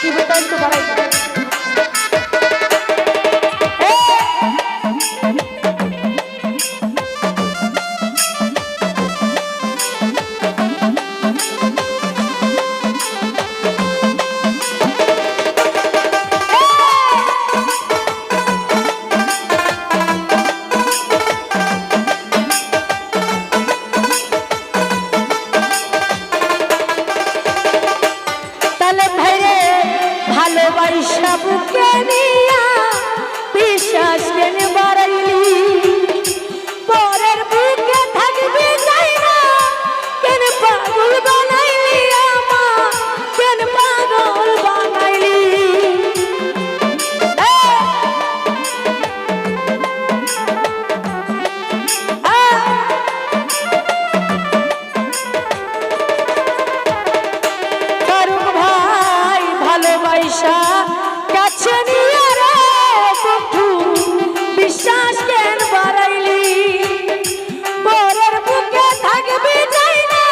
কি বেতন তো বাড়াই ভালোবাসা বুকে নিয়া বিশ্বাস কেন বাড়াইলি পরের বুকে থাকবি যাই না কেন পাগল বানাইলি আমার কেন পাগল বানাইলি ফারুক ভাই ভালোবাসা কাছে নিয়ে রে বন্ধু বিশ্বাস কেন বাড়াইলি পরের বুকে থাকবি যাই না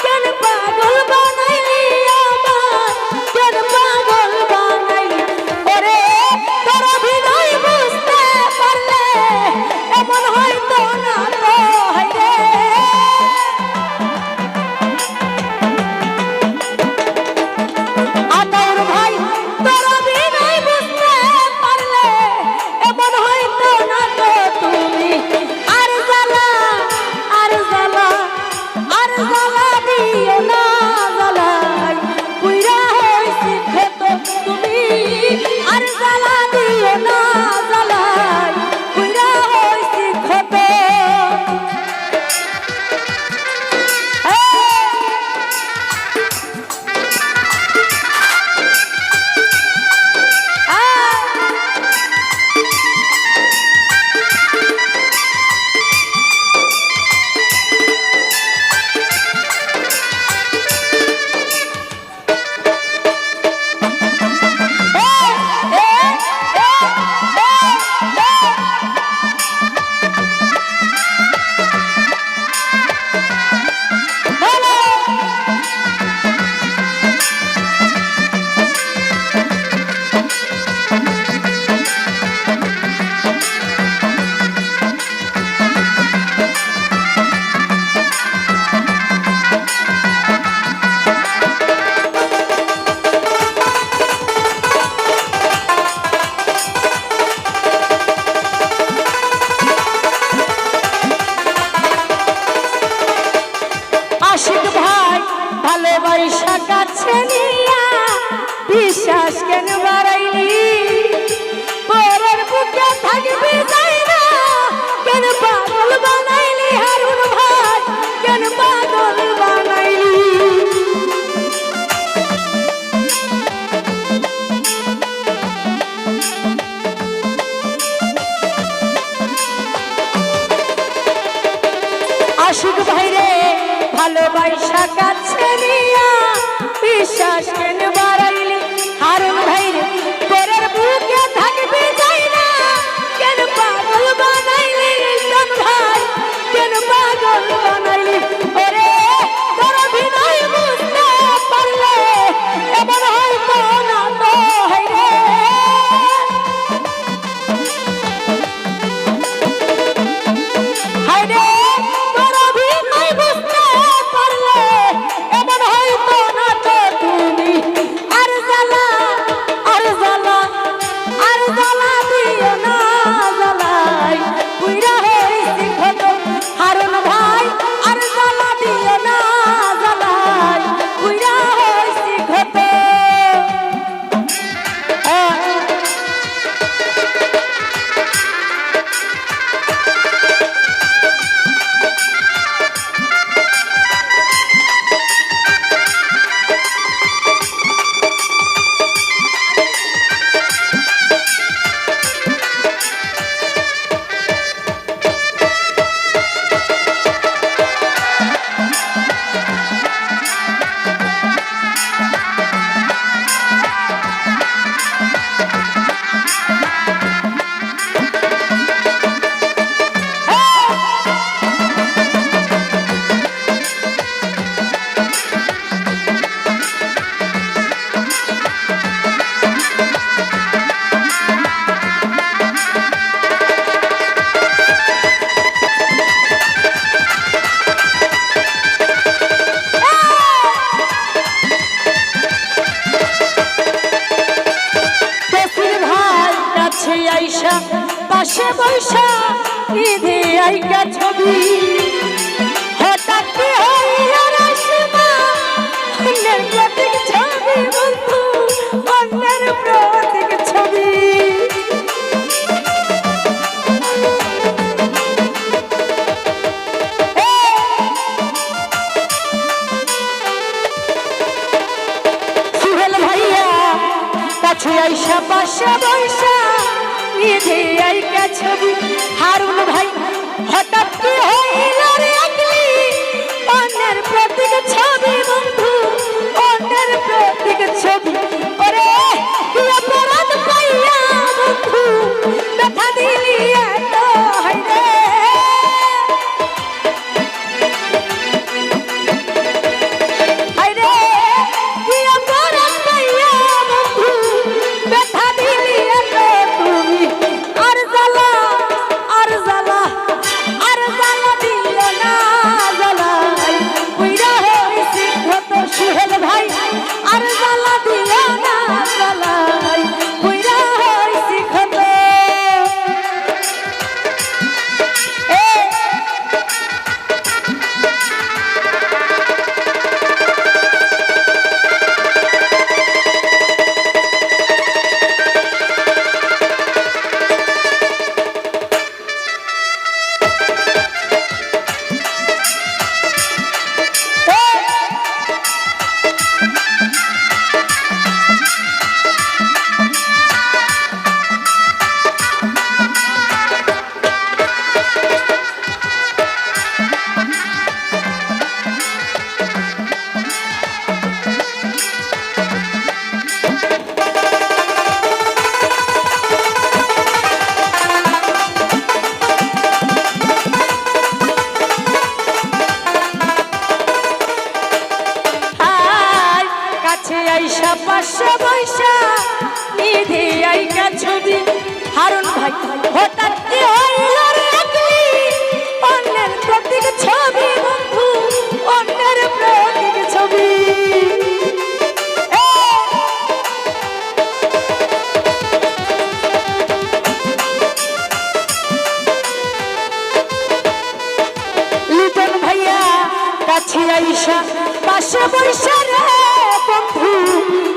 কেন পাগল বানাইলি আমার কেন পাগল বানাইলি ওরে তোর অভিনয় বুঝতে পারলে এমন হয়তো না তো হাইরে আতাউর ভাই তোর অভিনয় বুঝতে পারলে এমন হয়তো না তো তুমি আর জ্বালা আর জ্বালা আর জ্বালা দিও না জ্বালাই পুইরা হইছি ক্ষত তুমি আর জ্বালা দিও না জ্বালাই পুইরা হইছি ক্ষত আশিক ভাই ভালোবাসা কাছে নিয়া বিশ্বাস কেন বাড়াইলি পরের বুকে থাকবি যাই না কেন পাগল বানাইলি হারুন ভাই কেন পাগল বানাইলি আশিক ভাই রে ভালোবাসা কাছে নিয়া বিশ্বাস কেন বাড়াইলি হারুন ভাই রে আইসা পাশে বৈশা ঈদে আইকা ছবি হঠাৎ কি হইল রে সীমা অন্যের প্রতীক ছবি বন্ধু অন্যের প্রতীক ছবি সুহেল ভাইয়া কাছে আইসা পাশে বৈশা ঈদে আইকা ছবি হারুন ভাই হঠাৎ কি হইল রে আগলি অন্যের প্রতীক ছবি বন্ধু অন্যের প্রতীক ছবি ওরে কি অপরাধ পাইয়া বন্ধু ব্যথা দিলি এত হায়রে হায়রে কি অপরাধ পাইয়া বন্ধু ব্যথা দিলি এত তুমি আর জ্বালা আর জ্বালা আর জ্বালা দিল না জ্বালাই কইরা হইছি কত সুহেল ভাই আর জ্বালা দিল না জ্বালাই কইরা হইছি কত আইসা পাশে বৈশা নিধি আইকা ছবি হারুন ভাই হঠাৎ কি হইল রে আগলি অন্যের প্রতীক ছবি বন্ধু অন্যের প্রতীক ছবি লিটন ভাইয়া কাছে আইসা পাশে বৈশা রে বন্ধু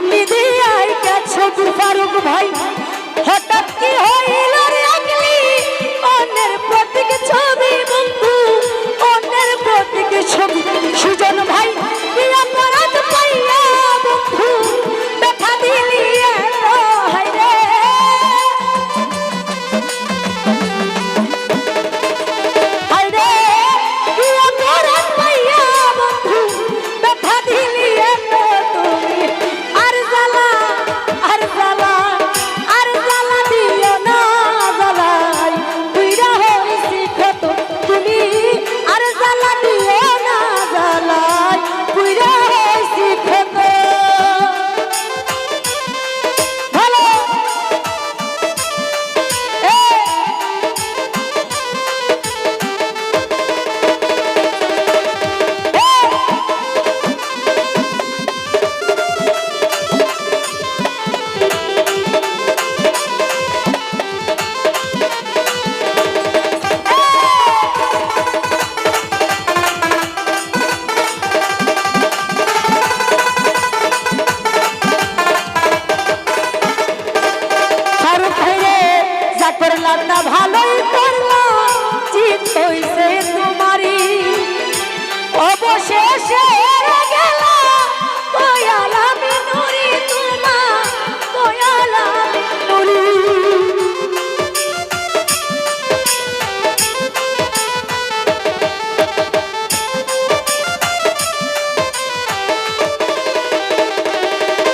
নিধি আইকা ছবি ফারুক ভাই হঠাৎ কি হইল রে আগলি অন্যের প্রতীক ছবি বন্ধু অন্যের প্রতীক ছবি সুজন ভাই কি অপরাধ পাইয়া বন্ধু ব্যথা দিলি এত হায়রে হায়রে কি অপরাধ পাইয়া বন্ধু ব্যথা দিলি এত তুমি আর জ্বালা আর জ্বালা আর জ্বালা দিও না জ্বালাই তুইরা হইছি কত তুমি আর জ্বালা দিও না জ্বালাই তুইরা হইছি কত ভালো ফারুক ভাইরে যা করলাম না ভালোই করলাম জিত হইছে তোমারই অবশেষে হেরে গেলাম দয়াল আমি নুরি তোমা দয়াল আমি নুরি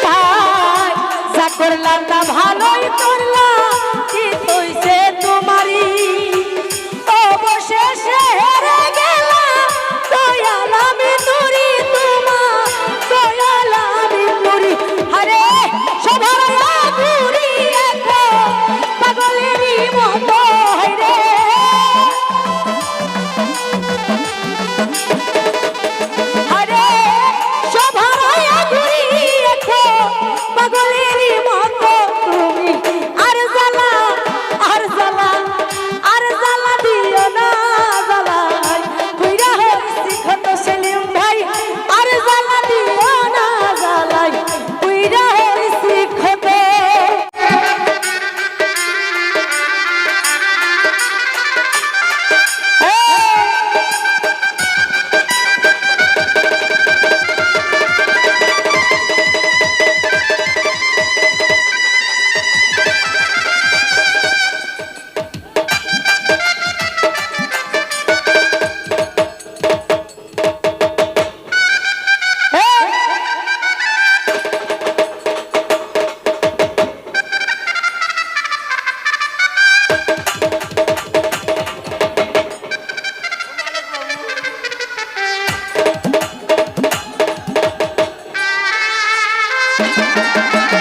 ভাই যা করলাম না ভালোই করলাম জিত হইছে তোমারই অবশেষে হেরে গেলাম দয়াল আমি নুরি তোমা দয়াল আমি নুরি আরে সবার ঘুরি এখন পাগলেরই মতো হায়রে আরে সবার ঘুরি এখন পাগলেরই মতো তুমি আর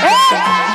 এই